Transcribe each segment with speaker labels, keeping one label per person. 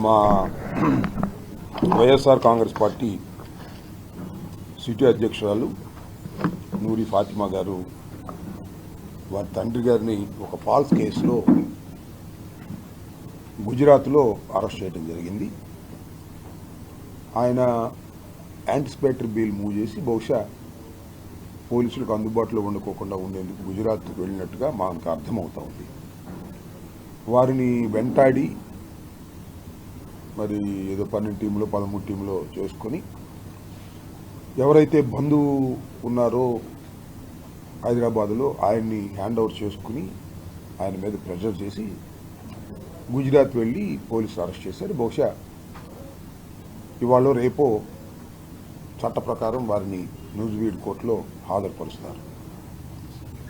Speaker 1: మా YSR Congress party city అధ్యక్షురాలు నూరి ఫాతిమా గారు వారి తండ్రి గారిని ఒక ఫాల్స్ కేసులో గుజరాత్లో అరెస్ట్ చేయడం జరిగింది. ఆయన యాంటిసిపేటరీ బెయిల్ మూవ్ చేసి బహుశా పోలీసులకు అందుబాటులో ఉండకోకుండా ఉండేందుకు గుజరాత్కు వెళ్ళినట్టుగా మాకు అర్థమవుతా ఉంది. వారిని వెంటాడి మరి ఏదో 12 టీంలో 13 టీంలో చేసుకొని ఎవరైతే బంధువు ఉన్నారో హైదరాబాద్లో ఆయన్ని హ్యాండ్ ఓవర్ చేసుకుని ఆయన మీద ప్రెషర్ చేసి గుజరాత్ వెళ్ళి పోలీసులు అరెస్ట్ చేశారు. బహుశా ఇవాళ రేపో చట్ట ప్రకారం వారిని న్యూజివీడ్ కోర్టులో హాజరుపరుస్తారు.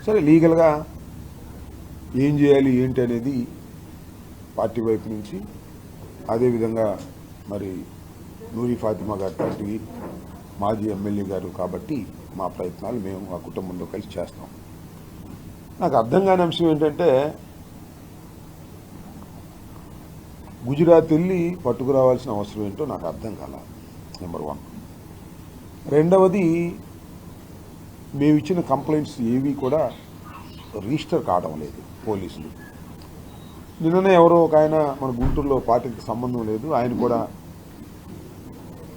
Speaker 1: సరే, లీగల్గా ఏం చేయాలి ఏంటి అనేది పార్టీ వైపు నుంచి, అదేవిధంగా మరి నూరి ఫాతిమా గారి తండ్రి మాజీ ఎమ్మెల్యే గారు కాబట్టి మా ప్రయత్నాలు మేము మా కుటుంబంలో కలిసి చేస్తాం. నాకు అర్థం కాని అంశం ఏంటంటే గుజరాత్ వెళ్ళి పట్టుకురావాల్సిన అవసరం ఏంటో నాకు అర్థం కాల. నెంబర్ 1. రెండవది, మేము ఇచ్చిన కంప్లైంట్స్ ఏవి కూడా రిజిస్టర్ కావడం లేదు పోలీసులు. నిన్ననే ఎవరో ఒక ఆయన మన గుంటూరులో పార్టీకి సంబంధం లేదు, ఆయన కూడా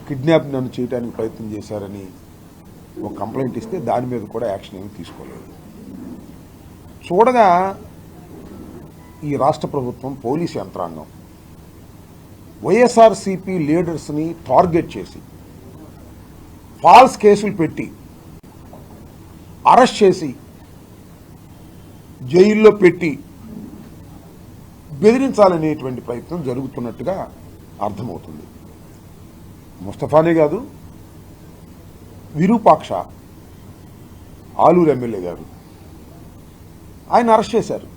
Speaker 1: కిడ్నాప్ నన్ను చేయడానికి ప్రయత్నం చేశారని ఒక కంప్లైంట్ ఇస్తే దాని మీద కూడా యాక్షన్ ఏమీ తీసుకోలేదు. చూడగా ఈ రాష్ట్ర ప్రభుత్వం పోలీసు యంత్రాంగం వైఎస్ఆర్సీపీ లీడర్స్ని టార్గెట్ చేసి ఫాల్స్ కేసులు పెట్టి అరెస్ట్ చేసి జైల్లో పెట్టి బెదిరించాలనేటువంటి ప్రయత్నం జరుగుతున్నట్టుగా అర్థమవుతుంది. ముస్తఫానే కాదు, విరూపాక్ష ఆలూరు ఎమ్మెల్యే గారు ఆయన అరెస్ట్ చేశారు.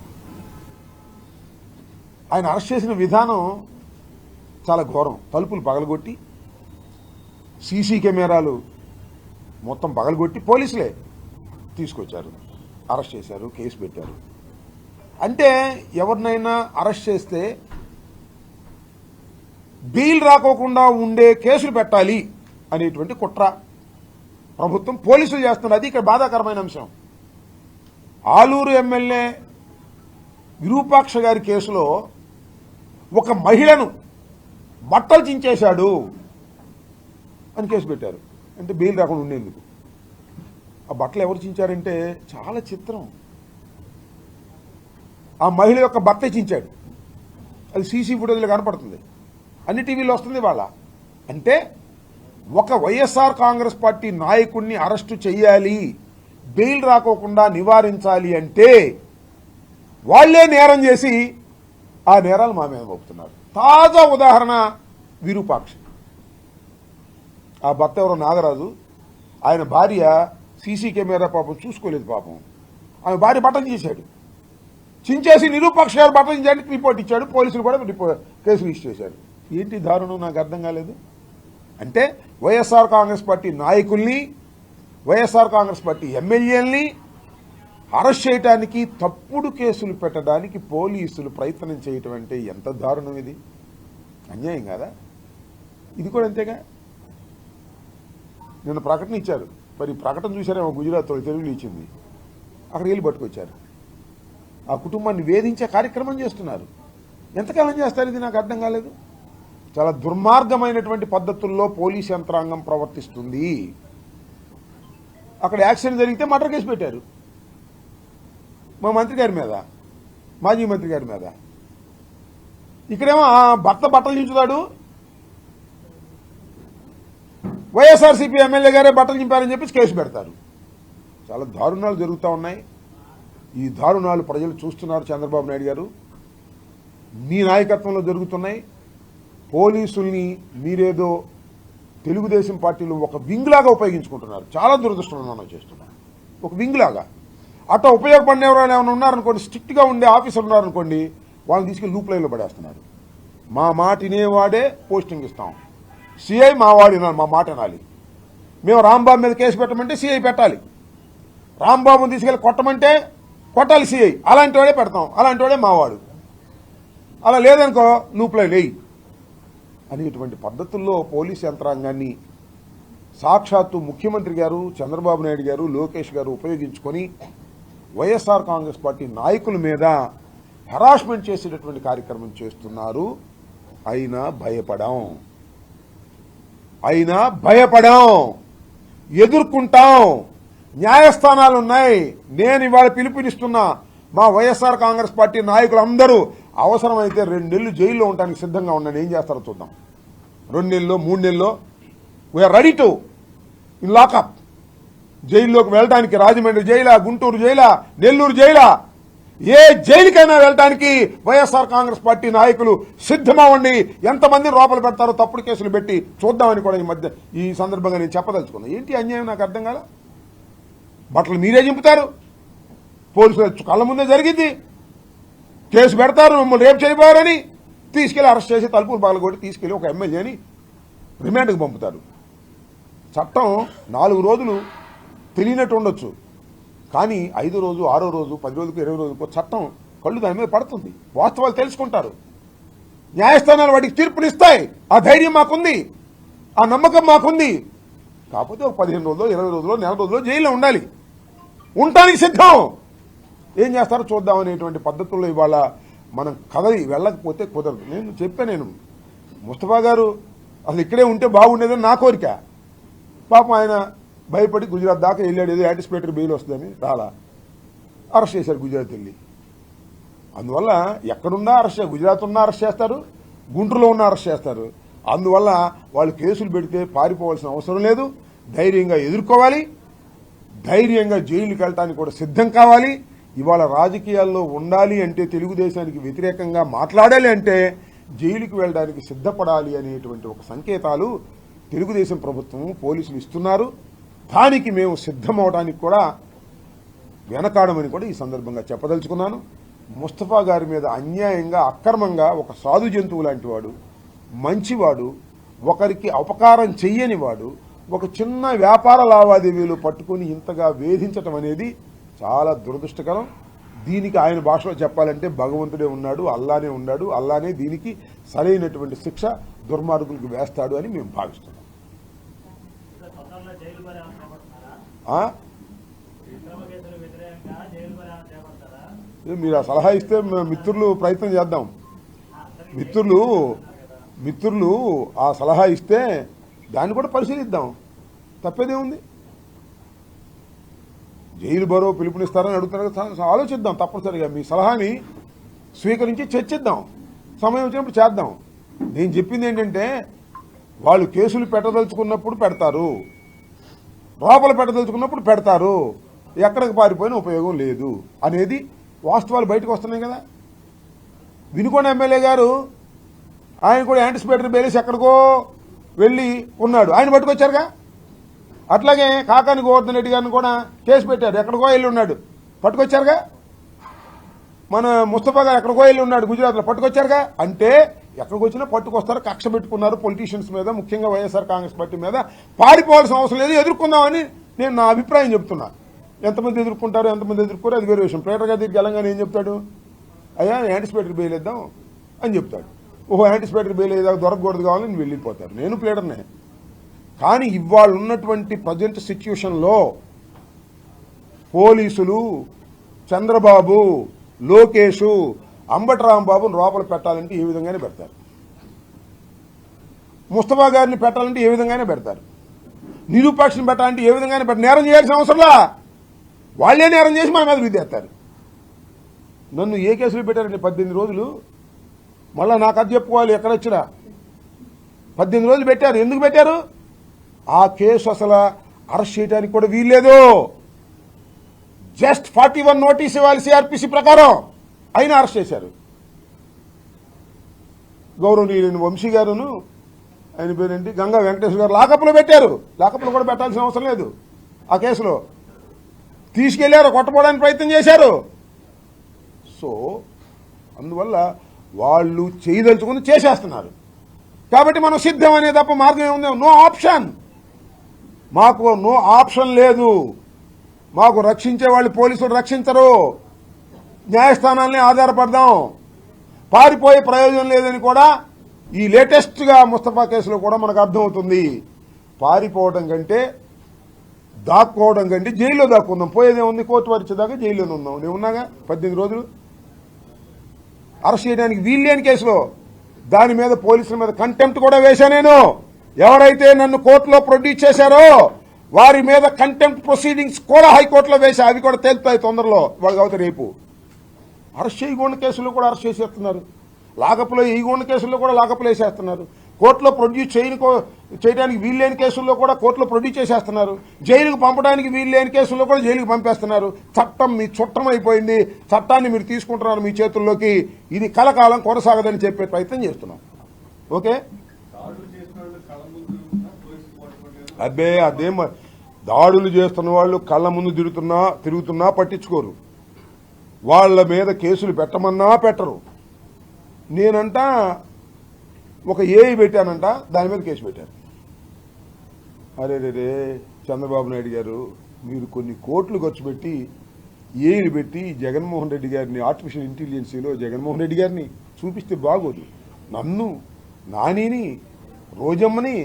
Speaker 1: ఆయన అరెస్ట్ చేసిన విధానం చాలా ఘోరం. తలుపులు పగలగొట్టి, సీసీ కెమెరాలు మొత్తం పగలగొట్టి పోలీసులే తీసుకొచ్చారు, అరెస్ట్ చేశారు, కేసు పెట్టారు. అంటే ఎవరినైనా అరెస్ట్ చేస్తే బెయిల్ రాకోకుండా ఉండే కేసులు పెట్టాలి అనేటువంటి కుట్ర ప్రభుత్వం పోలీసులు చేస్తున్నారు. అది ఇక్కడ బాధాకరమైన అంశం. ఆలూరు ఎమ్మెల్యే విరూపాక్ష గారి కేసులో ఒక మహిళను బట్టలు చించేశాడు అని కేసు పెట్టారు. అంటే బెయిల్ రాకుండా ఉండేందుకు. ఆ బట్టలు ఎవరు చించారంటే చాలా చిత్రం. ఆ మహిళ యొక్క భర్త చించాడు. అది సీసీ ఫుటేజ్లో కనపడుతుంది, అన్ని టీవీలో వస్తుంది వాళ్ళ. అంటే ఒక వైఎస్ఆర్ కాంగ్రెస్ పార్టీ నాయకుడిని అరెస్టు చేయాలి, బెయిల్ రాకోకుండా నివారించాలి అంటే వాళ్లే నేరం చేసి ఆ నేరాలు మా మీద మోపుతున్నారు. తాజా ఉదాహరణ విరూపాక్ష. ఆ భర్త ఎవరో నాగరాజు, ఆయన భార్య సీసీ కెమెరా పాపం చూసుకోలేదు. పాపం ఆమె భార్య బట్టలు చేశాడు, చించేసి నిరూపాక్ష గారు బట్టలు చించడానికి రిపోర్ట్ ఇచ్చాడు. పోలీసులు కూడా కేసు రిజిస్టర్ చేశారు. ఏంటి దారుణం నాకు అర్థం కాలేదు. అంటే వైఎస్ఆర్ కాంగ్రెస్ పార్టీ నాయకుల్ని, వైఎస్ఆర్ కాంగ్రెస్ పార్టీ ఎమ్మెల్యేలని అరెస్ట్ చేయడానికి, తప్పుడు కేసులు పెట్టడానికి పోలీసులు ప్రయత్నం చేయటం అంటే ఎంత దారుణం. ఇది అన్యాయం కాదా? ఇది కూడా అంతేగా. నిన్న ప్రకటన ఇచ్చారు. మరి ప్రకటన చూసారేమో, గుజరాత్ తెలుగులో ఇచ్చింది. అక్కడ వెళ్ళి పట్టుకొచ్చారు. ఆ కుటుంబాన్ని వేధించే కార్యక్రమం చేస్తున్నారు. ఎంతకాలం చేస్తారు ఇది నాకు అర్థం కాలేదు. చాలా దుర్మార్గమైనటువంటి పద్ధతుల్లో పోలీస్ యంత్రాంగం ప్రవర్తిస్తుంది. అక్కడ యాక్సిడెంట్ జరిగితే మర్డర్ కేసు పెట్టారు మా మంత్రి గారి మీద, మాజీ మంత్రి గారి మీద. ఇక్కడేమో భర్త బట్టలు చించుతాడు, వైఎస్ఆర్సీపీ ఎమ్మెల్యే గారే బట్టలు చింపారని చెప్పి కేసు పెడతారు. చాలా దారుణాలు జరుగుతూ ఉన్నాయి. ఈ దారుణాలు ప్రజలు చూస్తున్నారు. చంద్రబాబు నాయుడు గారు, మీ నాయకత్వంలో జరుగుతున్నాయి. పోలీసుల్ని మీరేదో తెలుగుదేశం పార్టీలో ఒక వింగ్లాగా ఉపయోగించుకుంటున్నారు. చాలా దురదృష్టం చేస్తున్నారు. ఒక వింగ్లాగా అట్లా ఉపయోగపడిన ఎవరైనా ఏమైనా ఉన్నారనుకోండి, స్ట్రిక్ట్గా ఉండే ఆఫీసర్ ఉన్నారనుకోండి, వాళ్ళని తీసుకెళ్లి లూప్ లైన్లో పడేస్తున్నారు. మా మాట వినేవాడే పోస్టింగ్ ఇస్తాం. సిఐ మా వాడు వినాలి, మా మాట వినాలి. మేము రాంబాబు మీద కేసు పెట్టమంటే సిఐ పెట్టాలి. రాంబాబుని తీసుకెళ్ళి కొట్టమంటే కొట్టాలి సిఐ. అలాంటి వాడే పెడతాం, అలాంటి వాడే మావాడు. అలా లేదనుకో లూప్లో లేయి. అనేటువంటి పద్ధతుల్లో పోలీస్ యంత్రాంగాన్ని సాక్షాత్తు ముఖ్యమంత్రి గారు, చంద్రబాబు నాయుడు గారు, లోకేష్ గారు ఉపయోగించుకొని వైఎస్ఆర్ కాంగ్రెస్ పార్టీ నాయకుల మీద హెరాస్మెంట్ చేసేటటువంటి కార్యక్రమం చేస్తున్నారు. అయినా భయపడం, ఎదుర్కొంటాం. న్యాయస్థానాలు ఉన్నాయి. నేను ఇవాళ పిలుపునిస్తున్నా మా వైఎస్ఆర్ కాంగ్రెస్ పార్టీ నాయకులందరూ అవసరమైతే 2 నెలలు జైల్లో ఉండడానికి సిద్ధంగా ఉండండి. ఏం చేస్తారో చూద్దాం. 2 నెలల్లో 3 నెలల్లో we're ready to in lockup. జైల్లోకి వెళ్ళడానికి రాజమండ్రి జైలా, గుంటూరు జైలా, నెల్లూరు జైలా, ఏ జైలుకైనా వెళ్ళడానికి వైఎస్ఆర్ కాంగ్రెస్ పార్టీ నాయకులు సిద్ధమవ్వండి. ఎంతమందిని లోపల పెడతారో తప్పుడు కేసులు పెట్టి చూద్దామని కూడా ఈ సందర్భంగా నేను చెప్పదలుచుకున్నాను. ఏంటి అన్యాయం నాకు అర్థం కాల. బట్టలు మీరే చింపుతారు, పోలీసులు కళ్ళ ముందే జరిగింది, కేసు పెడతారు, మమ్మల్ని రేపు చేయబోరని తీసుకెళ్లి అరెస్ట్ చేసి తలుపులు పగలగొట్టి తీసుకెళ్లి ఒక ఎమ్మెల్యేని రిమాండ్కి పంపుతారు. చట్టం 4 రోజులు తెలియనట్టు ఉండొచ్చు, కానీ 5వ రోజు, 6వ రోజు, 10 రోజులకు, 20 రోజులకు చట్టం కళ్ళు దాని మీద పడుతుంది. వాస్తవాలు తెలుసుకుంటారు. న్యాయస్థానాలు వాటికి తీర్పునిస్తాయి. ఆ ధైర్యం మాకుంది, ఆ నమ్మకం మాకుంది. కాకపోతే ఒక 15 రోజులు, 20 రోజులు, నెల రోజులు జైల్లో ఉండాలి. ఉండటానికి సిద్ధం. ఏం చేస్తారో చూద్దాం అనేటువంటి పద్ధతుల్లో ఇవాళ మనం కదలి వెళ్ళకపోతే కుదరదు. నేను ముస్తఫా గారు అసలు ఇక్కడే ఉంటే బాగుండేదని నా కోరిక. పాపం ఆయన భయపడి గుజరాత్ దాకా వెళ్ళాడు. ఏదో యాంటిసిపేటరీ బెయిల్ వస్తుందని రాలా, అరెస్ట్ చేశారు గుజరాత్ వెళ్ళి. అందువల్ల ఎక్కడున్నా అరెస్ట్, గుజరాత్ ఉన్నా అరెస్ట్ చేస్తారు, గుంటూరులో ఉన్న అరెస్ట్ చేస్తారు. అందువల్ల వాళ్ళు కేసులు పెడితే పారిపోవాల్సిన అవసరం లేదు. ధైర్యంగా ఎదుర్కోవాలి, ధైర్యంగా జైలుకి వెళ్ళటానికి కూడా సిద్ధం కావాలి. ఇవాళ రాజకీయాల్లో ఉండాలి అంటే, తెలుగుదేశానికి వ్యతిరేకంగా మాట్లాడాలి అంటే జైలుకి వెళ్ళడానికి సిద్ధపడాలి అనేటువంటి ఒక సంకేతాలు తెలుగుదేశం ప్రభుత్వం, పోలీసులు ఇస్తున్నారు. దానికి మేము సిద్ధమవడానికి కూడా వెనకాడమని కూడా ఈ సందర్భంగా చెప్పదలుచుకున్నాను. ముస్తఫా గారి మీద అన్యాయంగా, అక్రమంగా ఒక సాధు జంతువు లాంటి వాడు, మంచివాడు, ఒకరికి అపకారం చెయ్యనివాడు, ఒక చిన్న వ్యాపార లావాదేవీలు పట్టుకుని ఇంతగా వేధించటం అనేది చాలా దురదృష్టకరం. దీనికి ఆయన భాషలో చెప్పాలంటే భగవంతుడే ఉన్నాడు, అల్లానే ఉన్నాడు, అల్లానే దీనికి సరైనటువంటి శిక్ష దుర్మార్గులకు వేస్తాడు అని మేము భావిస్తున్నాం. మీరు ఆ సలహా ఇస్తే మిత్రులు ప్రయత్నం చేద్దాం. మిత్రులు ఆ సలహా ఇస్తే దాన్ని కూడా పరిశీలిద్దాం. తప్పేదేముంది? జైలు బరో పిలుపునిస్తారని అడుగుతున్నారు. ఆలోచిద్దాం. తప్పనిసరిగా మీ సలహాని స్వీకరించి చర్చిద్దాం. సమయం వచ్చినప్పుడు చేద్దాం. నేను చెప్పింది ఏంటంటే, వాళ్ళు కేసులు పెట్టదలుచుకున్నప్పుడు పెడతారు, లోపల పెట్టదలుచుకున్నప్పుడు పెడతారు, ఎక్కడికి పారిపోయినా ఉపయోగం లేదు అనేది వాస్తవాలు బయటకు వస్తున్నాయి కదా. వినుకొండ ఎమ్మెల్యే గారు ఆయన కూడా యాంటిసిపేటరీ బెయిల్ ఎక్కడికో వెళ్ళి ఉన్నాడు, ఆయన పట్టుకొచ్చారుగా. అట్లాగే కాకాని గోవర్ధన్ రెడ్డి గారిని కూడా కేసు పెట్టారు, ఎక్కడికో వెళ్ళి ఉన్నాడు, పట్టుకొచ్చారుగా. మన ముస్తఫా గారు ఎక్కడికో వెళ్ళి ఉన్నాడు, గుజరాత్లో, పట్టుకొచ్చారుగా. అంటే ఎక్కడికి వచ్చినా పట్టుకొస్తారు, కక్ష పెట్టుకున్నారు పొలిటీషియన్స్ మీద, ముఖ్యంగా వైఎస్ఆర్ కాంగ్రెస్ పార్టీ మీద. పారిపోవాల్సిన అవసరం లేదు, ఎదుర్కొందామని నేను నా అభిప్రాయం చెప్తున్నా. ఎంతమంది ఎదుర్కొంటారు, ఎంతమంది ఎదుర్కోరు అది వేరే విషయం. ప్లేటర్ గారి తెలంగాణ ఏం చెప్తాడు? అయ్యా యాంటిసిపేటరీ బెయిల్ ఇద్దాం అని చెప్తాడు. ఓహో యాంటిసిపేటరీ బెయిల్ ఏదో దొరకకూడదు కావాలని నేను వెళ్ళిపోతారు. నేను ప్లేటర్నే. కానీ ఇవాళ ఉన్నటువంటి ప్రజెంట్ సిచ్యుయేషన్లో పోలీసులు చంద్రబాబు, లోకేష్, అంబటి రాంబాబును లోపల పెట్టాలంటే ఏ విధంగానే పెడతారు, ముస్తఫా గారిని పెట్టాలంటే ఏ విధంగానే పెడతారు, నిరూపాక్షని పెట్టాలంటే ఏ విధంగానే పెడతారు. నేరం చేయాల్సిన అవసరంలా, వాళ్లే నేరం చేసి మన మీద విధేస్తారు. నన్ను ఏ కేసులు పెట్టారండి 18 రోజులు? మళ్ళా నాకు అది చెప్పుకోవాలి. ఎక్కడొచ్చినా 18 రోజులు పెట్టారు. ఎందుకు పెట్టారు? ఆ కేసు అసలు అరెస్ట్ చేయడానికి కూడా వీల్లేదు. జస్ట్ 41 నోటీస్ ఇవ్వాలి సిఆర్పిసి ప్రకారం, అయినా అరెస్ట్ చేశారు. గౌరవనీయులైన వంశీ గారును, ఆయన పేరేంటి, గంగా వెంకటేశ్వర గారు లాకప్లో పెట్టారు. లాకప్లో కూడా పెట్టాల్సిన అవసరం లేదు. ఆ కేసులో తీసుకెళ్లారు, కొట్టపోవడానికి ప్రయత్నం చేశారు. సో అందువల్ల వాళ్ళు చేయదలుచుకుని చేసేస్తున్నారు. కాబట్టి మనం సిద్ధం అనే తప్ప మార్గం ఏముంది? No option. మాకు నో ఆప్షన్ లేదు. మాకు రక్షించే వాళ్ళు పోలీసులు రక్షించరు. న్యాయస్థానాల్ని ఆధారపడదాం. పారిపోయే ప్రయోజనం లేదని కూడా ఈ లేటెస్ట్గా ముస్తఫా కేసులో కూడా మనకు అర్థమవుతుంది. పారిపోవడం కంటే దాక్కోవడం కంటే జైల్లో దాక్కుందాం. పోయేదేముంది, కోర్టు వచ్చేదాకా జైల్లోనే ఉందాం. నేను ఉన్నాగా 18 రోజులు. అరెస్ట్ చేయడానికి వీల్లేని కేసులో దాని మీద పోలీసుల మీద కంటెంప్ట్ కూడా వేశా నేను. ఎవరైతే నన్ను కోర్టులో ప్రొడ్యూస్ చేశారో వారి మీద కంటెంప్ట్ ప్రొసీడింగ్స్ కూడా హైకోర్టులో వేశా. అవి కూడా తేలుతాయి తొందరలో. వాళ్ళు కాబట్టి రేపు అరెస్ట్ చేయకూడని కేసుల్లో కూడా అరెస్ట్ చేసేస్తున్నారు. లాకప్లో వేయకూడని కేసుల్లో కూడా లాకప్లో వేసేస్తున్నారు. కోర్టులో ప్రొడ్యూస్ చేయడానికి వీల్లేని కేసుల్లో కూడా కోర్టులో ప్రొడ్యూస్ చేసేస్తున్నారు. జైలుకు పంపడానికి వీల్లేని కేసుల్లో కూడా జైలుకు పంపేస్తున్నారు. చట్టం మీ చుట్టం అయిపోయింది. చట్టాన్ని మీరు తీసుకుంటున్నారు మీ చేతుల్లోకి. ఇది కలకాలం కొనసాగదని చెప్పే ప్రయత్నం చేస్తున్నాం. ఓకే, అబ్బే అదేం దాడులు చేస్తున్న వాళ్ళు కళ్ళ ముందు తిరుగుతున్నా పట్టించుకోరు. వాళ్ళ మీద కేసులు పెట్టమన్నా పెట్టరు. నేనంట ఒక ఏఐ పెట్టానంట, దాని మీద కేసు పెట్టారు. అరే రే చంద్రబాబు నాయుడు గారు, మీరు కొన్ని కోట్లు ఖర్చు పెట్టి ఏఐలు పెట్టి జగన్మోహన్ రెడ్డి గారిని ఆర్టిఫిషియల్ ఇంటెలిజెన్సీలో జగన్మోహన్ రెడ్డి గారిని చూపిస్తే బాగోదు. నన్ను, నానిని, రోజమ్మని,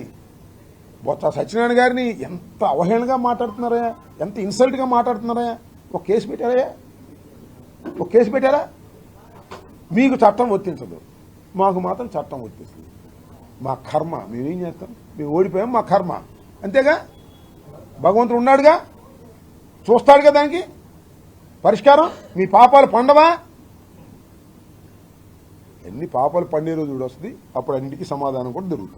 Speaker 1: బొత్స సత్యనారాయణ గారిని ఎంత అవహేళనగా మాట్లాడుతున్నారా, ఎంత ఇన్సల్ట్గా మాట్లాడుతున్నారా. ఒక కేసు పెట్టారా, ఒక కేసు పెట్టారా? మీకు చట్టం వర్తించదు, మాకు మాత్రం చట్టం వర్తిస్తుంది. మా కర్మ, మేమేం చేస్తాం? మేము ఓడిపోయాం, మా కర్మ అంతేగా. భగవంతుడు ఉన్నాడుగా, చూస్తాడుగా దానికి పరిష్కారం. మీ పాపాలు పండవా? ఎన్ని పాపాలు పండే రోజు కూడా వస్తుంది, అప్పుడు అన్నిటికీ సమాధానం కూడా దొరుకుతుంది.